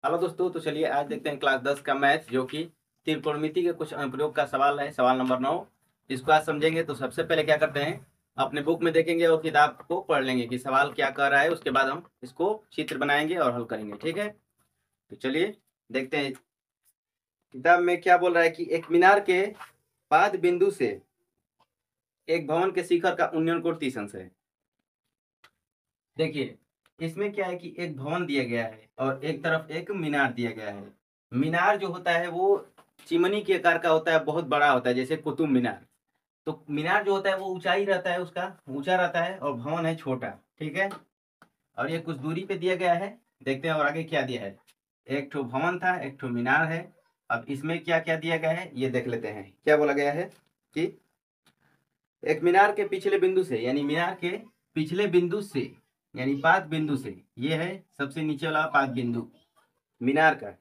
Hello दोस्तों, तो चलिए आज देखते हैं क्लास 10 का मैथ, जो कि त्रिकोणमिति के कुछ अनुप्रयोग का सवाल है। सवाल नंबर 9 इसको आज समझेंगे। तो सबसे पहले क्या करते हैं, अपने बुक में देखेंगे और किताब को पढ़ लेंगे कि सवाल क्या कर रहा है। उसके बाद हम इसको चित्र बनाएंगे और हल करेंगे। ठीक है, तो चलिए देखते हैं किताब में क्या बोल रहा है कि एक मीनार के पाद बिंदु से एक भवन के शिखर का उन्नयन कोण 30 अंश है। देखिए, इसमें क्या है कि एक भवन दिया गया है और एक तरफ एक मीनार दिया गया है। मीनार जो होता है वो चिमनी के आकार का होता है, बहुत बड़ा होता है, जैसे कुतुब मीनार। तो मीनार जो होता है वो ऊंचाई रहता है, उसका ऊंचा रहता है, और भवन है छोटा। ठीक है, और ये कुछ दूरी पे दिया गया है। देखते हैं और आगे क्या दिया है। एक ठो भवन था, एक ठो मीनार है। अब इसमें क्या क्या दिया गया है ये देख लेते हैं। क्या बोला गया है कि एक मीनार के पिछले बिंदु से, यानी मीनार के पिछले बिंदु से, यानी पाद बिंदु से, ये है सबसे नीचे वाला पाद बिंदु मीनार का।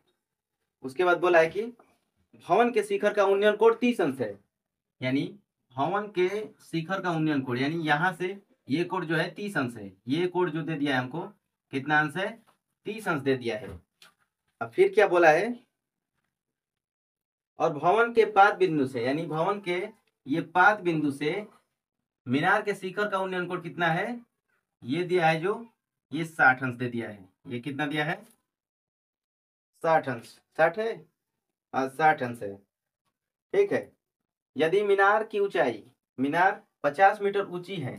उसके बाद बोला है कि भवन के शिखर का उन्नयन कोण 30 अंश है। यानी भवन के शिखर का उन्नयन कोण, यानी यहाँ से ये कोण जो है 30 अंश है। ये कोण जो दे दिया है हमको, कितना अंश है? 30 अंश दे दिया है। अब फिर क्या बोला है, और भवन के पाद बिंदु से, यानी भवन के ये पाद बिंदु से मीनार के शिखर का उन्नयन कोण कितना है? ये दिया है जो, ये 60 अंश दे दिया है। ये कितना दिया है? 60 अंश। 60 है, हाँ 60 अंश है। ठीक है, यदि मीनार की ऊंचाई, मीनार 50 मीटर ऊंची है,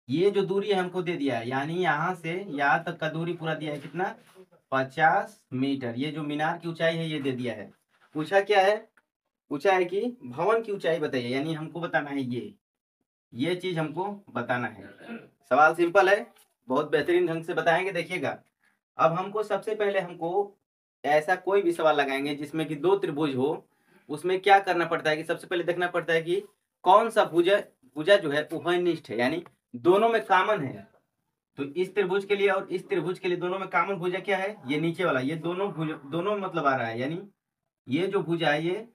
ये जो दूरी है हमको दे दिया है, यानी यहाँ से यहाँ तक का दूरी पूरा दिया है, कितना? 50 मीटर। ये जो मीनार की ऊंचाई है ये दे दिया है। पूछा क्या है? पूछा है कि भवन की ऊंचाई बताइए, यानी हमको बताना है ये चीज हमको बताना है। सवाल सिंपल है, बहुत बेहतरीन ढंग से बताएंगे, देखिएगा। अब हमको सबसे पहले हमको ऐसा कोई भी सवाल लगाएंगे जिसमें कि दो त्रिभुज हो। उसमें क्या करना पड़ता है कि सबसे पहले देखना पड़ता है कि कौन सा भुजा भुजा जो है उभयनिष्ठ है, यानी दोनों में कॉमन है। तो इस त्रिभुज के लिए और इस त्रिभुज के लिए दोनों में कॉमन भुजा क्या है? ये नीचे वाला। ये दोनों भुज, दोनों में मतलब आ रहा है, यानी ये जो भुजा है ये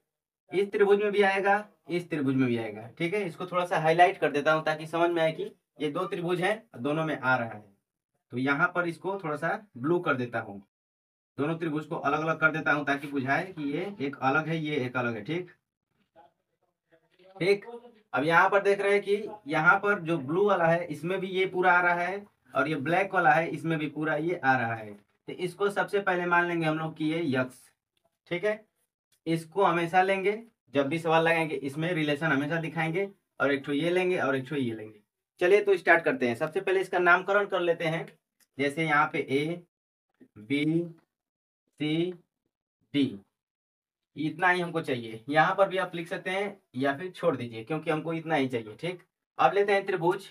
इस त्रिभुज में भी आएगा, इस त्रिभुज में भी आएगा। ठीक है, इसको थोड़ा सा हाईलाइट कर देता हूँ ताकि समझ में आए कि ये दो त्रिभुज हैं, दोनों में आ रहा है। तो यहाँ पर इसको थोड़ा सा ब्लू कर देता हूँ, दोनों त्रिभुज को अलग अलग कर देता हूँ ताकि बुझाए कि ये एक अलग है, ये एक अलग है। ठीक ठीक। अब यहाँ पर देख रहे हैं कि यहाँ पर जो ब्लू वाला है इसमें भी ये पूरा आ रहा है, और ये ब्लैक वाला है इसमें भी पूरा ये आ रहा है। तो इसको सबसे पहले मान लेंगे हम लोग कि ये यक्स। ठीक है, इसको हमेशा लेंगे, जब भी सवाल लगाएंगे इसमें रिलेशन हमेशा दिखाएंगे, और एक ठो ये लेंगे और एक ठो ये लेंगे। चलिए तो स्टार्ट करते हैं। सबसे पहले इसका नामकरण कर लेते हैं। जैसे यहाँ पे ए बी सी डी, इतना ही हमको चाहिए। यहाँ पर भी आप लिख सकते हैं या फिर छोड़ दीजिए, क्योंकि हमको इतना ही चाहिए। ठीक, अब लेते हैं त्रिभुज।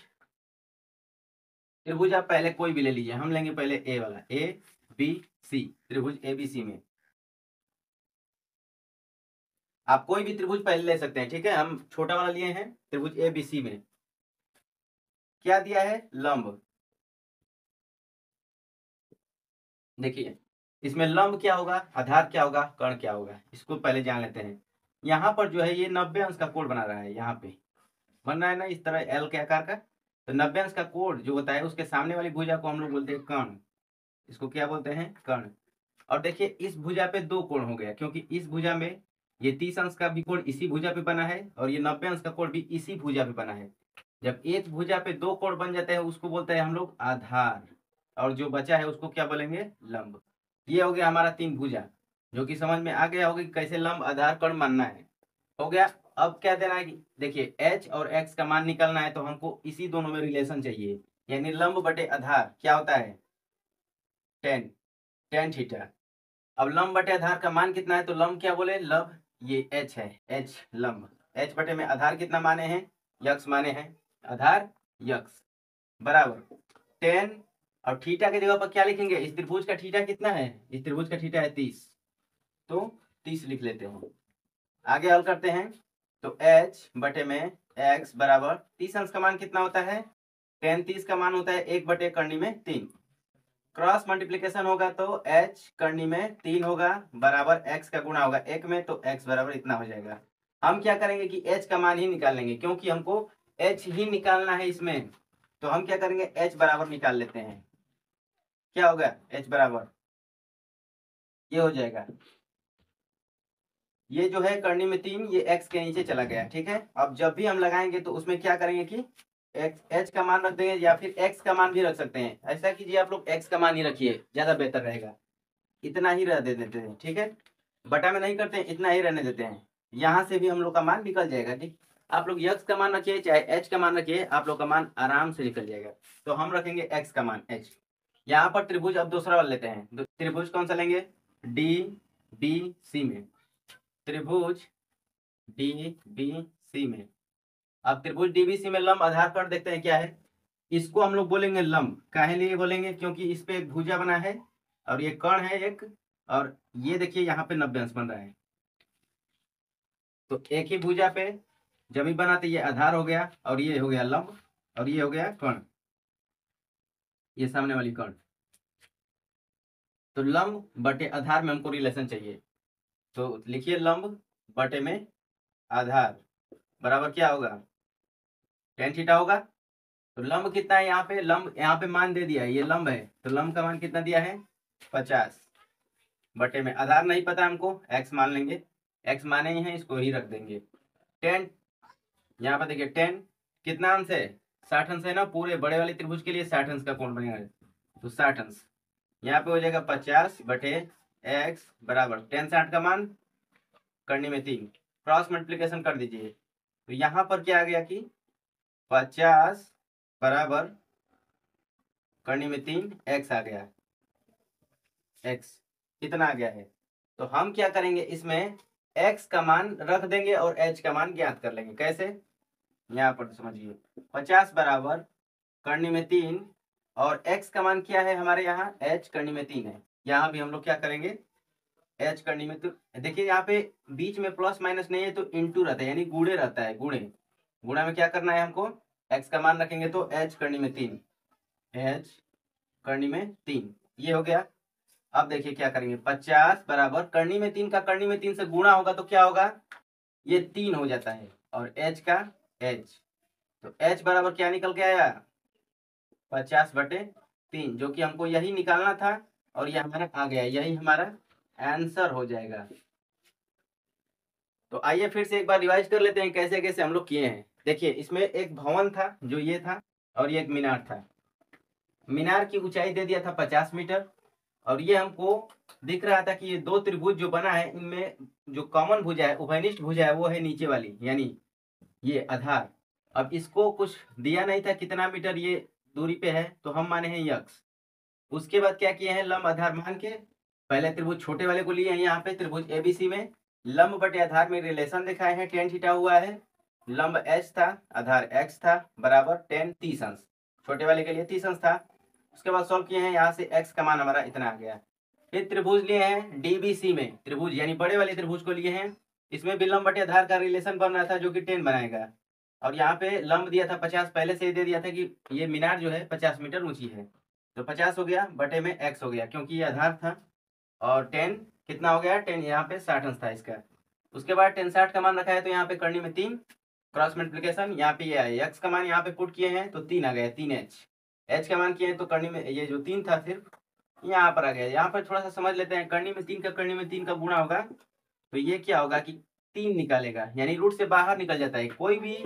त्रिभुज आप पहले कोई भी ले लीजिए, हम लेंगे पहले ए वाला, ए बी सी, त्रिभुज ए बी सी में आप कोई भी त्रिभुज पहले ले सकते हैं। ठीक है, हम छोटा वाला लिए हैं त्रिभुज ए बी सी में। क्या दिया है? लंब। देखिए, इसमें लंब क्या होगा, आधार क्या होगा, कर्ण क्या होगा, इसको पहले जान लेते हैं। यहाँ पर जो है ये 90 अंश का कोण बना रहा है, यहाँ पे बन रहा है ना इस तरह एल के आकार का। तो 90 अंश का कोण जो होता है उसके सामने वाली भुजा को हम लोग बोलते हैं कर्ण। इसको क्या बोलते हैं? कर्ण। और देखिए इस भुजा पे दो कोण हो गया, क्योंकि इस भुजा में ये 30 अंश का भी कोण इसी भुजा पे बना है, और ये 90 अंश का कोण भी इसी भुजा पे बना है। जब एक भुजा पे दो कोण बन जाते हैं उसको बोलते हैं हम लोग आधार, और जो बचा है उसको क्या बोलेंगे? लंब। ये हो गया हमारा तीन भुजा, जो कि समझ में आ गया होगा कि कैसे लंब आधार कर्ण मानना है। हो गया। अब क्या देना है कि देखिए एच और एक्स का मान निकालना है, तो हमको इसी दोनों में रिलेशन चाहिए, यानी लंब बटे आधार क्या होता है? Ten, tan theta. अब लंब बटे आधार का मान कितना है, तो लंब क्या बोले? लब, ये एच है, एच लंब। एच बटे में आधार कितना माने हैं? यक्स माने हैं, आधार यक्स बराबर 10। और थीटा की जगह पर क्या लिखेंगे? इस त्रिभुज का थीटा कितना है? इस त्रिभुज का थीटा है 30, तो 30 लिख लेते हैं। आगे हल करते हैं, तो एच बटे में एक्स बराबर 30 अंश का मान कितना होता है? 10, 30 का मान होता है 1 बटे करनी में 3। क्रॉस मल्टीप्लीकेशन होगा तो h करनी में 3 होगा, बराबर x का गुणा होगा 1 में, तो x बराबर इतना हो जाएगा। हम क्या करेंगे कि h का मान ही निकाल लेंगे, क्योंकि हमको h ही निकालना है इसमें। तो हम क्या करेंगे, h बराबर निकाल लेते हैं। क्या होगा h बराबर? ये हो जाएगा, ये जो है करनी में 3, ये x के नीचे चला गया। ठीक है, अब जब भी हम लगाएंगे तो उसमें क्या करेंगे कि h का मान रख देंगे, या फिर x का मान भी रख सकते हैं। ऐसा कीजिए आप लोग x का मान ही रखिए, ज्यादा बेहतर रहेगा। इतना ही रह दे देते हैं। ठीक है, बटा में नहीं करते हैं, इतना ही रहने देते हैं। यहाँ से भी हम लोग का मान निकल जाएगा। ठीक, आप लोग x का मान रखिए चाहे h का मान रखिए, आप लोग का मान आराम से निकल जाएगा। तो हम रखेंगे x का मान h। यहाँ पर त्रिभुज अब दूसरा वाला लेते हैं। तो त्रिभुज कौन सा लेंगे? डी बी सी में, त्रिभुज डी बी सी में। अब त्रिभुज डी बी सी में लंब आधार पर देखते हैं क्या है। इसको हम लोग बोलेंगे लंब। काहे लिए बोलेंगे? क्योंकि इस पे एक भुजा बना है और ये कर्ण है एक, और ये देखिए यहाँ पे 90 अंश बन रहा है। तो एक ही भुजा पे जब भी बना तो ये आधार हो गया, और ये हो गया लंब, और ये हो गया कर्ण, ये सामने वाली कर्ण। तो लंब बटे आधार में हमको रिलेशन चाहिए। तो लिखिए लंब बटे में आधार बराबर क्या होगा? tan थीटा होगा। तो लंब कितना है यहाँ पे? लंब यहाँ पे मान दे दिया है, ये लंब है, तो लंब का मान कितना दिया है? 50 बटे में आधार नहीं पता हमको, x मान लेंगे, x माने ही है, इसको ही रख देंगे। tan, यहाँ पर देखिए tan कितना अंश है? 60 अंश है ना। पूरे बड़े वाले त्रिभुज के लिए 60 अंश का कोण बनेगा, तो 60 अंश यहाँ पे हो जाएगा 50 बटे x बराबर tan 60 का मान करने में 3, क्रॉस मल्टीप्लिकेशन कर दीजिए। तो यहाँ पर क्या आ गया कि 50 बराबर करने में 3 x आ गया। x कितना आ गया है? तो हम क्या करेंगे, इसमें x का मान रख देंगे और h का मान ज्ञात कर लेंगे। कैसे? यहाँ पर समझिए, 50 बराबर करने में 3, और x का मान क्या है हमारे यहाँ? h करने में 3 है। यहाँ भी हम लोग क्या करेंगे, h करने में, तो देखिए यहाँ पे बीच में प्लस माइनस नहीं है, तो इंटू रहता है, यानी गुणे रहता है। गुणे, गुणा में क्या करना है हमको? x का मान रखेंगे तो h करने में 3, h करनी में 3, ये हो गया। अब देखिए क्या करेंगे, 50 बराबर करनी में 3 का करनी में 3 से गुणा होगा तो क्या होगा? ये 3 हो जाता है, और h का h, तो h बराबर क्या निकल के आया? 50 बटे 3, जो कि हमको यही निकालना था, और ये हमारा आ गया, यही हमारा आंसर हो जाएगा। तो आइए फिर से एक बार रिवाइज कर लेते हैं कैसे कैसे हम लोग किए हैं। देखिए, इसमें एक भवन था जो ये था, और ये एक मीनार था। मीनार की ऊंचाई दे दिया था 50 मीटर, और ये हमको दिख रहा था कि ये दो त्रिभुज जो बना है, इनमें जो कॉमन भुजा है, उभयनिष्ठ भुजा है, वो है नीचे वाली, यानी ये आधार। अब इसको कुछ दिया नहीं था कितना मीटर ये दूरी पे है, तो हम माने हैं यक्स। उसके बाद क्या किए हैं, लंब आधार मान के पहले त्रिभुज छोटे वाले को लिए हैं। यहाँ पे त्रिभुज एबीसी में लंब बटे आधार में रिलेशन दिखाए हैं, tan थीटा हुआ है। लंब h था, आधार x था, बराबर tan 30 अंश, छोटे वाले के लिए 30 अंश था। उसके बाद सॉल्व किए हैं, यहाँ से x का मान हमारा इतना आ गया। फिर त्रिभुज लिए हैं डीबीसी में, त्रिभुज यानी बड़े वाले त्रिभुज को लिए हैं। इसमें भी लंब बटे आधार का रिलेशन बन रहा था, जो कि 10 बनाएगा। और यहाँ पे लंब दिया था 50, पहले से ही दे दिया था कि ये मीनार जो है 50 मीटर ऊंची है, तो 50 हो गया बटे में x हो गया, क्योंकि ये आधार था। और 10 कितना हो गया? 10 यहाँ पे 60 अंश था इसका। उसके बाद 10 60 का मान रखा है, तो यहाँ पे करनी में 3, क्रॉस मल्टीप्लिकेशन, यहाँ पे ये आया, x का मान यहाँ पे पुट किए हैं तो 3 आ गया, 3h। h का मान किए हैं तो करनी में ये जो 3 था सिर्फ यहाँ पर आ गया। यहाँ पर थोड़ा सा समझ लेते हैं, करनी में 3 का करनी में 3 का गुणा होगा, तो ये क्या होगा कि 3 निकालेगा, यानी रूट से बाहर निकल जाता है कोई भी।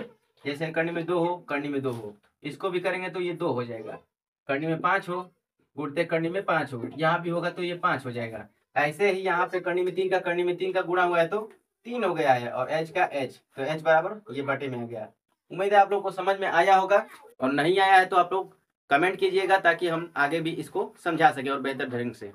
जैसे करनी में 2 हो, करनी में 2 हो, इसको भी करेंगे तो ये 2 हो जाएगा। करनी में 5 हो, गुणते करनी में 5 हो, यहाँ भी होगा तो ये 5 हो जाएगा। ऐसे ही यहाँ पे करनी में 3 का करनी में 3 का गुणा हुआ है तो 3 हो गया है, और h का h, तो h बराबर ये बटे में आ गया। उम्मीद है आप लोग को समझ में आया होगा, और नहीं आया है तो आप लोग कमेंट कीजिएगा, ताकि हम आगे भी इसको समझा सके और बेहतर ढंग से।